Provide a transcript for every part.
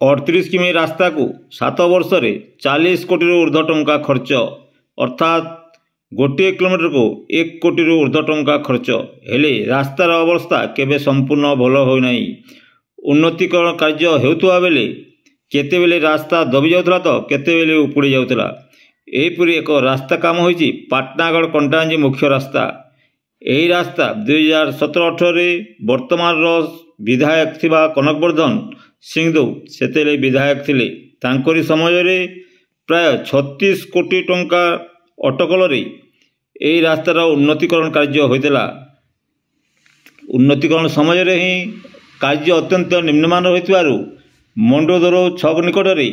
38 किमी रास्ता को 7 वर्ष 40 कोटी ऊर्ध्व टंका खर्च अर्थात गोटे किलोमीटर को 1 कोटी ऊर्ध्व टंका खर्च हेले रास्तार अवस्था केबे संपूर्ण भल होना। उन्नतीकरण कार्य हेउथुवा बेले केतेबेले रास्ता दबी जाउथला तो केतेबेले उपुड़ी जाउथला। एहीपरि एक रास्ता काम होइछि पाटनागढ़ कंटांजी मुख्य रास्ता। यही रास्ता 2017-18 वर्तमान विधायक थिबा कनकवर्धन सिंहदेव सेतेले विधायक थिले। तांकरी समय रे प्राय 36 कोटी टंका अटकल रे यही रास्तार उन्नतीकरण कार्य होइतला। उन्नतीकरण समय रे ही कार्य अत्यंत निम्नमान होइतबारु मंडोदर छक निकट रे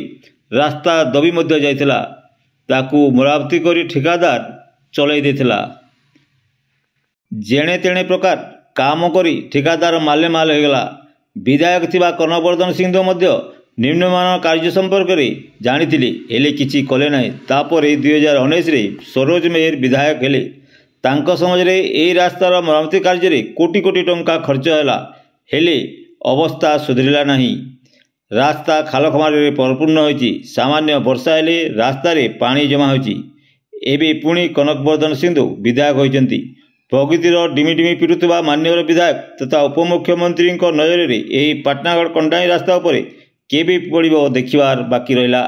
रास्ता दबी मध्य जाइतला। ताकू मरामती करी ठेकेदार चलाई देथिला। जेणे तेणे प्रकार काम करी ठेकेदार माले माल होगला। विधायक थिबा कनकवर्धन सिंहदेव मध्य निम्नमान कार्य संपर्क में जानी हेले किछि कले नाही। तापरे 2019 रे सरोज मेहर विधायक हेले। तांको समय रे एही रास्तार मरामती कार्य रे कोटी कोटी टंका खर्च हैला हेले अवस्था सुधरिला नाही। रास्ता खालखमार परिपूर्ण होइछि। सामान्य वर्षा हेले रास्ता रे पानी जमा होइछि। एबे पुणी कनकवर्धन सिंहदेव विधायक होइछन्ति। प्रगतिर डिमिडिमि पिटुवा मान्यवर विधायक तथा उपमुख्यमंत्री नजर में यही पाटनागढ़ कंटाई रास्ता उपर केबे पड़िबो देखिबार बाकी रहिला।